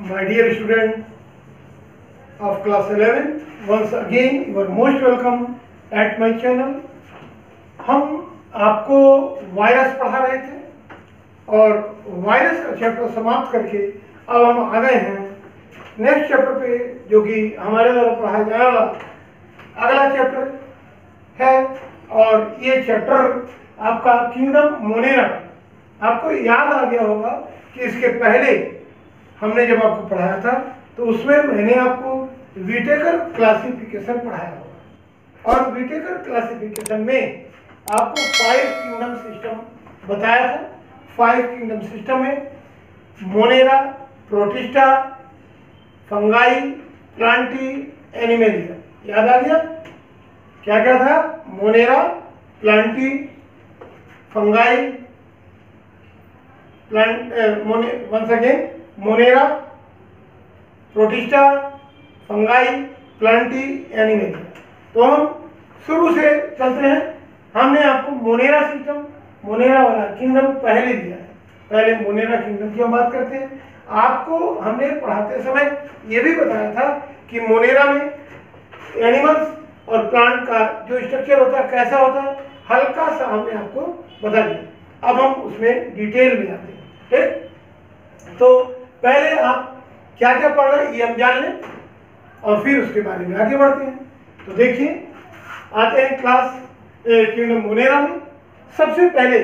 My dear student of class 11, once again you are most welcome at my channel. हम आपको virus पढ़ा रहे थे और वायरस का चैप्टर समाप्त करके अब हम आ गए हैं नेक्स्ट चैप्टर पे, जो कि हमारे द्वारा पढ़ाया जाने वाला अगला चैप्टर है। और ये चैप्टर आपका किंगडम मोनेरा। आपको याद आ गया होगा कि इसके पहले हमने जब आपको पढ़ाया था तो उसमें मैंने आपको विटेकर क्लासिफिकेशन पढ़ाया होगा, और विटेकर क्लासिफिकेशन में आपको 5 किंगडम सिस्टम बताया था। 5 किंगडम सिस्टम में monera, protista, fungi, plantae, animalia. याद आ गया क्या क्या था? Monera, plantae, fungi, once again monera, protista, fungi, plantae, animalia. तो हम शुरू से चलते हैं। हमने आपको मोनेरा सिस्टम, मोनेरा वाला किंगडम पहले दिया है। पहले मोनेरा किंगडम की हम बात करते हैं। आपको हमने पढ़ाते समय ये भी बताया था कि मोनेरा में एनिमल्स और प्लांट का जो स्ट्रक्चर होता है कैसा होता है, हल्का सा हमने आपको बता दिया। अब हम उसमें डिटेल में आते हैं। ठीक, तो पहले आप क्या क्या पढ़ रहे हैं ये हम जान लें और फिर उसके बारे में आगे बढ़ते हैं। तो देखिए, आते हैं क्लास किंगडम मोनेरा में। सबसे पहले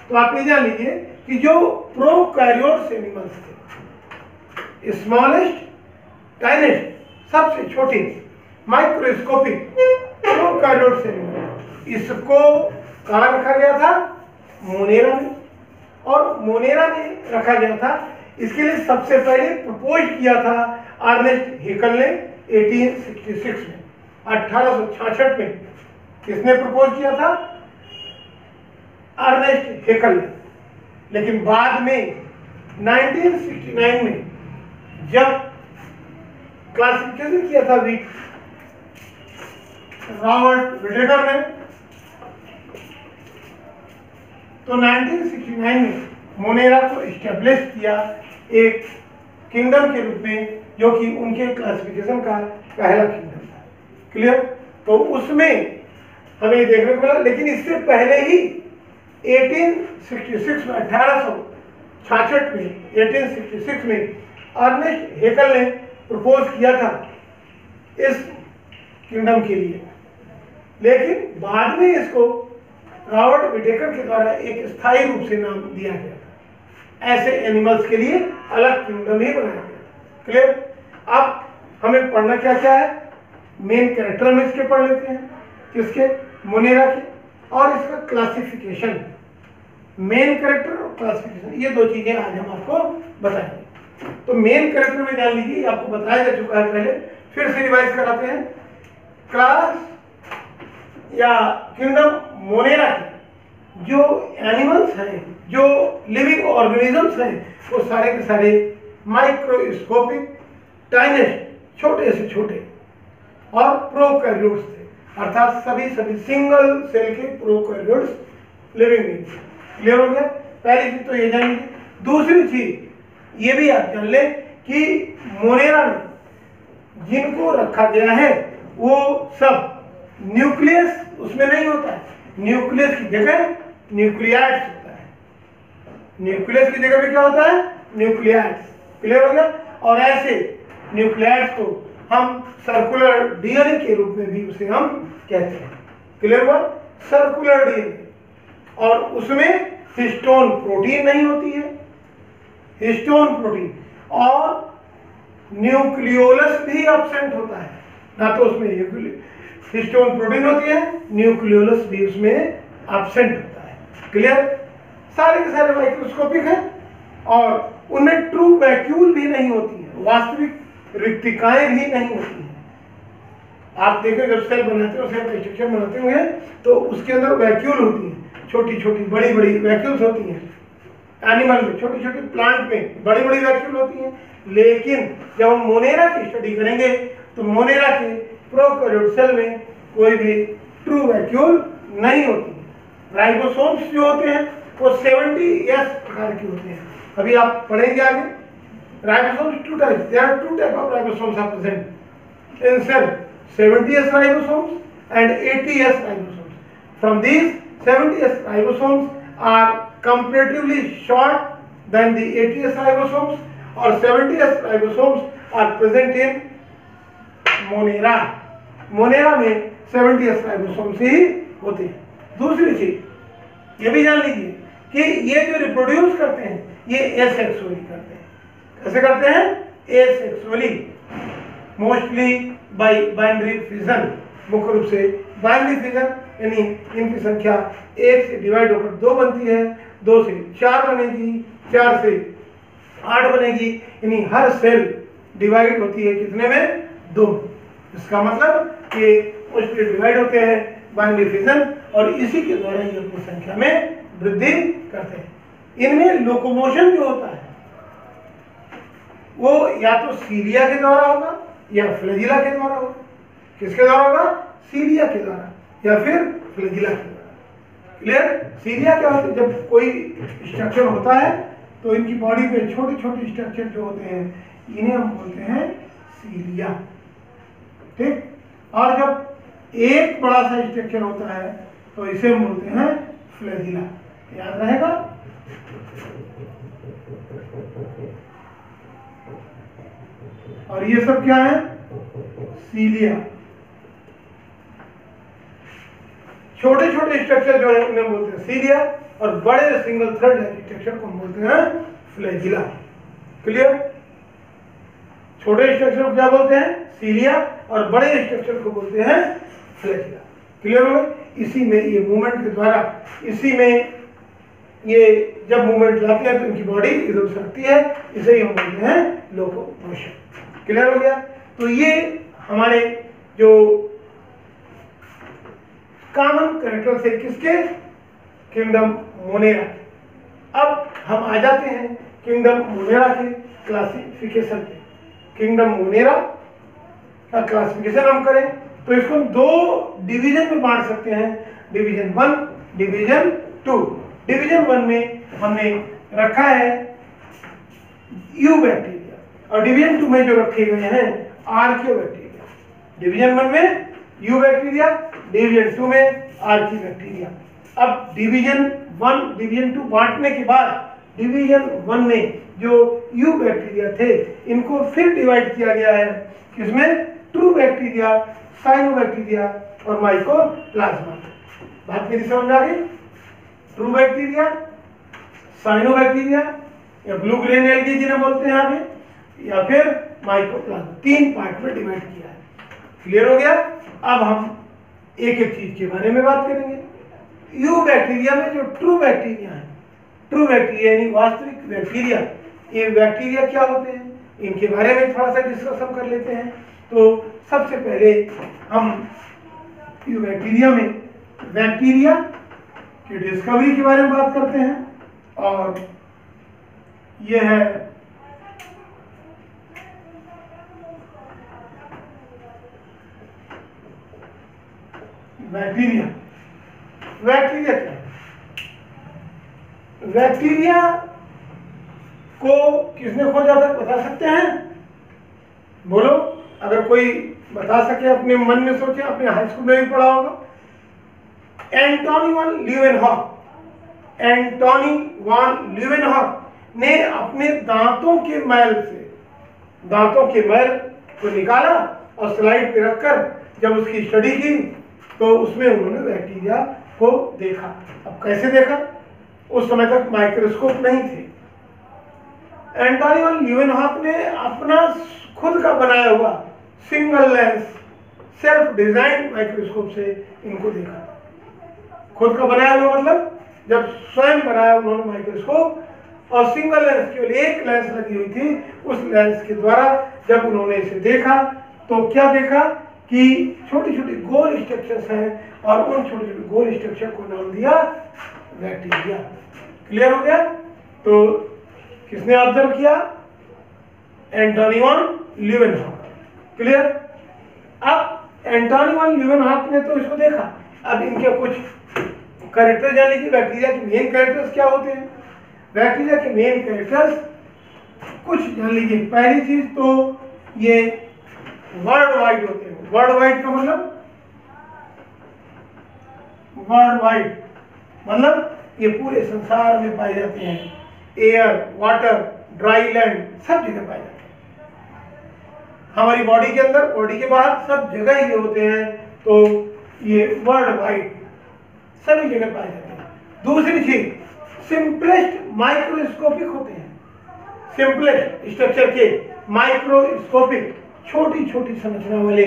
तो आप ये जान लीजिए कि जो प्रोकैरियोट्स एनिमल्स थे, स्मॉलेस्ट, टाइनेस्ट, सबसे छोटे माइक्रोस्कोपिक प्रोकैरियोट्स एनिमल, इसको कहाँ रखा गया था? मोनेरा में। और मोनेरा में रखा गया था, इसके लिए सबसे पहले प्रपोज किया था अर्नेस्ट हेकल ने 1866 में। 1866 में किसने प्रपोज किया था? अर्नेस्ट हेकल ने। लेकिन बाद में 1969 में जब क्लासिफिकेशन किया था रॉबर्ट विटेकर ने, तो 1969 में मोनेरा को एस्टेब्लिश किया एक किंगडम के रूप में, जो कि उनके क्लासिफिकेशन का पहला किंगडम था। क्लियर? तो उसमें हमें देखने को मिला। लेकिन इससे पहले ही 1866 में 1866 में अर्नेस्ट हेकल ने प्रपोज किया था इस किंगडम के लिए। लेकिन बाद में इसको रॉबर्ट विटेकर के द्वारा एक स्थायी रूप से नाम दिया गया था। ऐसे एनिमल्स के लिए अलग किंगडम ही बनाया गया। क्लियर? अब हमें पढ़ना क्या क्या है? मेन कैरेक्टर में इसके पढ़ लेते हैं। किसके? मोनेरा के। और इसका क्लासिफिकेशन, मेन कैरेक्टर और क्लासिफिकेशन, ये दो चीजें आज हम आपको बताएंगे। तो मेन कैरेक्टर में जान लीजिए, आपको बताया जा चुका है पहले, फिर से रिवाइज कराते हैं। क्लास या किंगडम मोनेरा के जो एनिमल्स हैं, जो लिविंग ऑर्गेनिजम्स हैं, वो सारे के सारे माइक्रोस्कोपिक, टाइनेस्ट, छोटे से छोटे, और प्रोकैरियोट्स थे। अर्थात सभी सिंगल सेल के प्रोकैरियोट्स लिविंग बीइंग्स। क्लियर हो गया? पहली चीज तो ये जान लीजिए। दूसरी चीज ये भी आप जान लें कि मोनेरा में जिनको रखा गया है वो सब न्यूक्लियस उसमें नहीं होता है। न्यूक्लियस की जगह न्यूक्लियाइड्स होता है। न्यूक्लियस की जगह पे क्या होता है? न्यूक्लियाइड्स। क्लियर हो गया? और ऐसे न्यूक्लियाइड्स को हम सर्कुलर डीएनए के रूप में भी उसे हम कहते हैं। क्लियर हुआ? Circular DNA. और उसमें हिस्टोन प्रोटीन नहीं होती है, हिस्टोन प्रोटीन, और न्यूक्लियोलस भी एब्सेंट होता है। ना तो उसमें हिस्टोन प्रोटीन होती है, न्यूक्लियोलस भी उसमें एब्सेंट होता है। क्लियर? सारे के सारे माइक्रोस्कोपिक हैं और उनमें ट्रू वैक्यूल भी नहीं होती है, वास्तविक रिक्तिकाएं भी नहीं होती हैं। आप देखो जब सेल बनाते हो, सेल स्ट्रक्चर बनाते होंगे तो उसके अंदर वैक्यूल होती हैं, छोटी छोटी बड़ी बड़ी वैक्यूल्स होती हैं। एनिमल में छोटी छोटी, प्लांट में बड़ी बड़ी वैक्यूल होती हैं। लेकिन जब हम मोनेरा की स्टडी करेंगे तो मोनेरा के प्रोकैरियोट सेल में कोई भी ट्रू वैक्यूल नहीं होती है। राइबोसोम्स जो होते हैं वो 70S प्रकार के होते हैं। अभी आप पढ़ेंगे आगे Ribosomes two types. There are two types of ribosomes are present in cell: 70S ribosomes and 80S ribosomes. From these, 70S ribosomes are comparatively short than the 80S ribosomes, or 70S ribosomes are present in Monera. Monera में 70S ribosomes ही होते हैं. दूसरी चीज ये भी जान लीजिए कि ये जो रिप्रोड्यूस करते हैं ये एसेक्सुअली करते हैं. कैसे करते हैं? Asexually, mostly bye binary fission. मुख्य रूप से बाइनरी फिजन, यानी इनकी संख्या 1 से डिवाइड होकर 2 बनती है, 2 से 4 बनेगी, 4 से 8 बनेगी. यानी हर सेल डिवाइड होती है कितने में? 2. इसका मतलब कि मोस्टली डिवाइड होते हैं बाइनरी फिजन, और इसी के द्वारा ये अपनी संख्या में वृद्धि करते हैं. इनमें लोकोमोशन जो होता है वो या तो सीलिया के द्वारा होगा या फ्लैजिला के द्वारा होगा. किसके द्वारा होगा? सीलिया के द्वारा या फिर फ्लैजिला के द्वारा. क्लियर? सीलिया क्या होता है? जब कोई स्ट्रक्चर होता है तो इनकी बॉडी पे छोटे छोटे स्ट्रक्चर जो होते हैं इन्हें हम बोलते हैं सीलिया. ठीक. और जब एक बड़ा सा स्ट्रक्चर होता है तो इसे हम बोलते हैं फ्लैजिला. याद रहेगा? और ये सब क्या है? सीलिया. छोटे छोटे स्ट्रक्चर जो है उन्हें बोलते हैं सीलिया, और बड़े सिंगल थ्रेड स्ट्रक्चर को हम बोलते हैं फ्लैजिला. क्लियर? छोटे स्ट्रक्चर को क्या बोलते हैं? सीलिया, और बड़े स्ट्रक्चर को बोलते हैं फ्लैजिला. क्लियर हो गए? इसी में ये मूवमेंट के द्वारा, इसी में ये जब मूवमेंट लाते हैं तो इनकी बॉडी इधर सरकती है, इसे ही हम बोलते हैं लोकोमोशन. क्लियर हो गया? तो ये हमारे जो कॉमन कैरेक्टर थे किसके? Kingdom Monera. अब हम आ जाते हैं किंगडम मोनेरा के क्लासिफिकेशन पे. किंगडम मोनेरा का क्लासिफिकेशन हम करें तो इसको 2 डिवीजन में बांट सकते हैं. Division 1, division 2. डिवीजन 1 में हमने रखा है यू बैक्टीरिया, और डिवीजन 2 में जो रखे गए हैं आर्कियो बैक्टीरिया. डिवीजन 1 में यू बैक्टीरिया, डिवीजन 2 में आर्कियो बैक्टीरिया. अब डिवीजन 1 डिवीजन 2 बांटने के बाद डिवीजन 1 में जो यू बैक्टीरिया थे इनको फिर डिवाइड किया गया है. किसमें? ट्रू बैक्टीरिया, साइनोबैक्टीरिया और माइकोप्लाज्मा. बात मेरी समझ आ गई? ट्रू बैक्टीरिया, साइनोबैक्टीरिया या ब्लू ग्रेन एल्गी जिन्हें बोलते हैं आगे, या फिर माइकोप्लाज्मा. 3 पार्ट में डिवाइड किया है. क्लियर हो गया? अब हम एक एक चीज के बारे में बात करेंगे. यू बैक्टीरिया में जो ट्रू बैक्टीरिया है, ट्रू बैक्टीरिया यानी वास्तविक बैक्टीरिया, ये बैक्टीरिया क्या होते हैं इनके बारे में थोड़ा सा डिस्कशन कर लेते हैं. तो सबसे पहले हम यू बैक्टीरिया में बैक्टीरिया की डिस्कवरी के बारे में बात करते हैं. और यह है बैक्टीरिया. बैक्टीरिया क्या है? बैक्टीरिया को किसने खोजा था? बता सकते हैं? बोलो, अगर कोई बता सके. अपने मन में सोचे, अपने हाई स्कूल में भी पढ़ा होगा. एंटोनी वान ल्यूवेनहॉक. एंटोनी वान ल्यूवेनहॉक ने अपने दांतों के मैल से, दांतों के मैल को निकाला और स्लाइड पे रखकर जब उसकी स्टडी की तो उसमें उन्होंने बैक्टीरिया को देखा. अब कैसे देखा? उस समय तक माइक्रोस्कोप नहीं थे. एंटोनी वान ल्यूवेनहॉक ने अपना खुद का बनाया हुआ single lens self design microscope से इनको देखा. खुद का बनाया हुआ मतलब जब स्वयं बनाया उन्होंने माइक्रोस्कोप, और सिंगल लेंस, केवल एक लेंस लगी हुई थी. उस लेंस के द्वारा जब उन्होंने इसे देखा तो क्या देखा कि छोटी छोटी गोल स्ट्रक्चर्स हैं, और उन छोटे छोटे गोल स्ट्रक्चर को नाम दिया बैक्टीरिया. क्लियर हो गया? तो किसने ऑब्जर्व किया? एंटोनी वान ल्यूवेनहॉक. क्लियर? अब एंटोनी वान ल्यूवेनहॉक ने तो इसको देखा. अब इनके कुछ कैरेक्टर जान लीजिए. बैक्टीरिया के मेन कैरेक्टर्स क्या होते हैं? बैक्टीरिया के मेन कैरेक्टर्स कुछ जान लीजिए। पहली चीज तो ये वर्ल्ड वाइड होते हैं। वर्ल्ड वाइड का मतलब, वर्ल्ड वाइड मतलब ये पूरे संसार में पाए जाते हैं। एयर, वाटर, ड्राई लैंड सब जगह पाए जाते हैं। हमारी बॉडी के अंदर, बॉडी के बाहर सब जगह ये होते हैं। तो ये वर्ल्ड वाइड सभी जगह पाए जाते हैं। दूसरी चीज, सिंपलेस्ट माइक्रोस्कोपिक होते हैं। सिंपलेस्ट स्ट्रक्चर के माइक्रोस्कोपिक, छोटी छोटी संरचना वाले,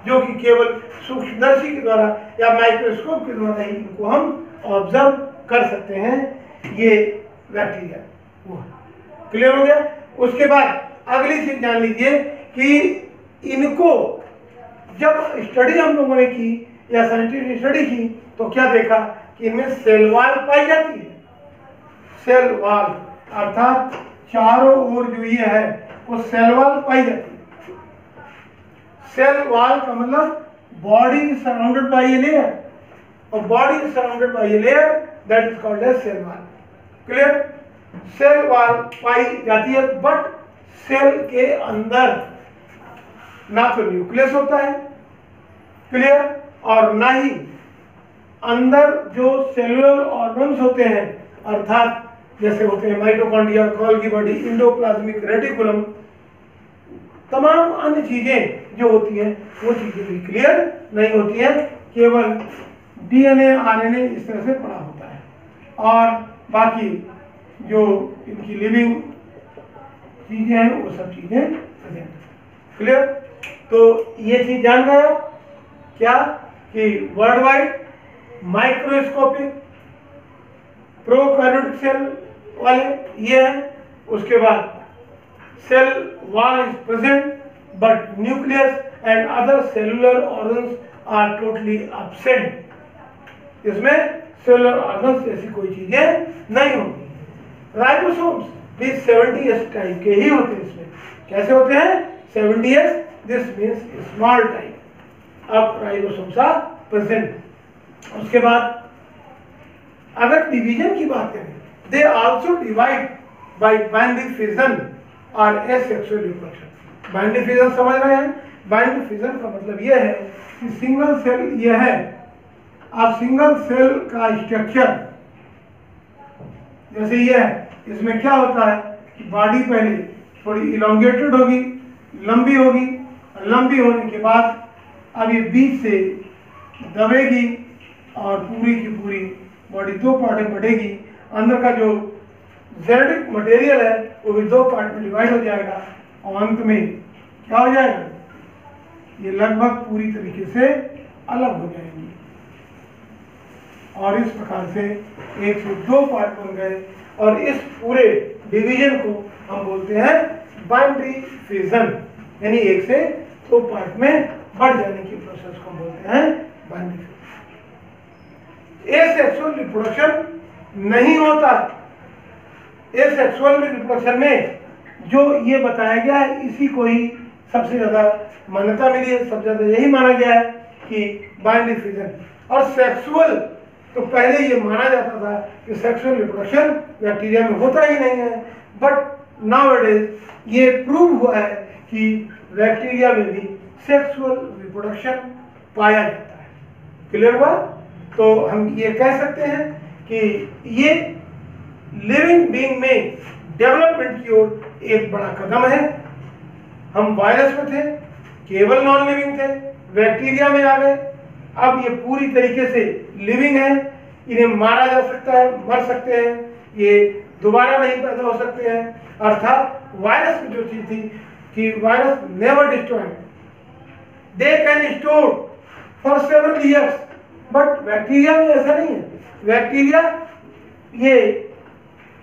जो कि केवल सूक्ष्मदर्शी के द्वारा या माइक्रोस्कोप के द्वारा ही इनको हम ऑब्जर्व कर सकते हैं, ये बैक्टीरिया। क्लियर हो गया। उसके बाद अगली चीज जान लीजिए कि इनको जब स्टडी हम लोगों ने की या साइंटिफिक स्टडी की तो क्या देखा कि इनमें सेल वॉल पाई जाती है। सेल वॉल अर्थात चारों ओर जो ये है वो सेल वॉल पाई जाती है। सेल वॉल का मतलब body surrounded by a layer, और body surrounded by a layer that is called as cell wall. Clear. Cell wall पाई जाती है, बट सेल के अंदर ना तो न्यूक्लियस होता है, क्लियर, और ना ही अंदर जो सेलुलर ऑर्गन्स होते हैं, अर्थात जैसे होते हैं mitochondria, Golgi body, endoplasmic reticulum, तमाम अन्य चीजें जो होती हैं वो चीजें भी क्लियर नहीं होती हैं। केवल डीएनए, आरएनए इस तरह से पड़ा होता है, और बाकी जो इनकी लिविंग चीजें हैं वो सब चीजें प्रेजेंट। क्लियर। तो ये चीज जान गए क्या कि world wide microscopic prokaryotic cell वाले ये है। उसके बाद cell wall is present but nucleus and other cellular organs are totally absent. इसमें सेलुलर ऑर्गन्स जैसी कोई चीजें नहीं होती। राइबोसोम्स भी 70s टाइप के ही होते हैं। इसमें कैसे होते हैं? 70s, this means small type of ribosomes are present. उसके बाद अगर डिवीजन की बात करें, they also divide by binary fission और एसेक्सुअल रिप्रोडक्शन। बाइनरी फिजन समझ रहे हैं? बाइनरी फिजन का मतलब यह है कि सिंगल सेल यह है, अब सिंगल सेल का स्ट्रक्चर जैसे यह है, इसमें क्या होता है कि बॉडी पहले थोड़ी इलोंगेटेड होगी, लंबी होगी, लंबी होने के बाद अब ये बीच से दबेगी और पूरी की पूरी बॉडी दो पार्ट में बढ़ेगी। अंदर का जो जेनेटिक मटेरियल है वो भी दो पार्ट में डिवाइड हो जाएगा, और अंत में क्या हो जाएगा? ये लगभग पूरी तरीके से अलग हो जाएंगी, और इस प्रकार से एक से दो पार्ट बन गए, और इस पूरे डिवीजन को हम बोलते हैं बाइनरी फिजन, यानी एक से दो पार्ट में बढ़ जाने की प्रोसेस को बोलते हैं बाइनरी फिजन। एसेक्सुअल रिप्रोडक्शन नहीं होता। एसेक्सुअल रिप्रोडक्शन में जो ये बताया गया है, इसी को ही सबसे ज्यादा मान्यता मिली है, सबसे ज्यादा यही माना गया है कि बाइनरी फिजन। और सेक्सुअल तो पहले ये माना जाता था कि सेक्सुअल रिप्रोडक्शन बैक्टीरिया में होता ही नहीं है, बट नाउअडेज ये प्रूव हुआ है कि बैक्टीरिया में भी सेक्सुअल रिप्रोडक्शन पाया जाता है। क्लियर हुआ? तो हम ये कह सकते हैं कि ये लिविंग बीइंग में डेवलपमेंट की ओर एक बड़ा कदम है। हम वायरस में थे, केवल नॉन लिविंग थे, बैक्टीरिया में आ गए, अब ये पूरी तरीके से लिविंग है। इन्हें मारा जा सकता है, मर सकते हैं, ये दोबारा नहीं पैदा हो सकते हैं। अर्थात वायरस में जो चीज थी कि virus never destroyed, they can store for several years, but bacteria में ऐसा नहीं है। बैक्टीरिया ये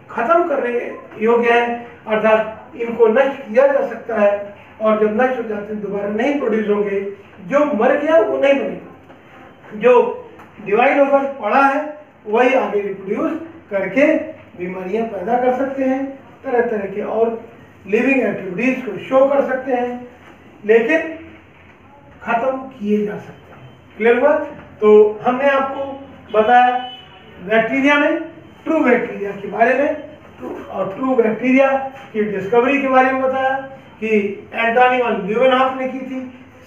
खत्म करने योग्य है, अर्थात इनको नष्ट किया जा सकता है, और जब नष्ट हो जाते हैं दोबारा नहीं प्रोड्यूस होंगे। जो मर गया वो नहीं बनेगा, जो डिवाइड होकर पड़ा है वही आगे रिप्रोड्यूस करके बीमारियां पैदा कर सकते हैं, तरह तरह के और लिविंग एक्टिविटीज को शो कर सकते हैं, लेकिन खत्म किए जा सकते हैं। क्लियर हुआ? तो हमने आपको बताया बैक्टीरिया में, ट्रू बैक्टीरिया के बारे में। ट्रू बैक्टीरिया की डिस्कवरी के बारे में बताया कि एंटोनी वान ल्यूवेनहॉफ ने की थी,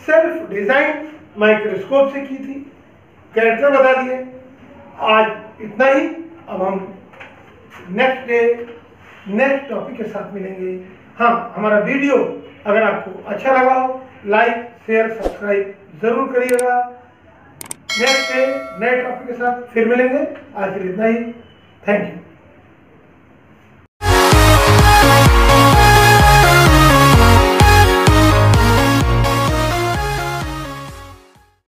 सेल्फ डिजाइन माइक्रोस्कोप से की थी, कैरेक्टर बता दिए। आज इतना ही। अब हम नेक्स्ट डे नेक्स्ट टॉपिक के साथ मिलेंगे। हाँ, हमारा वीडियो अगर आपको अच्छा लगा हो लाइक शेयर सब्सक्राइब जरूर करिएगा। नेक्स्ट डे नए टॉपिक के साथ फिर मिलेंगे। आज के लिए इतना ही। Thank you.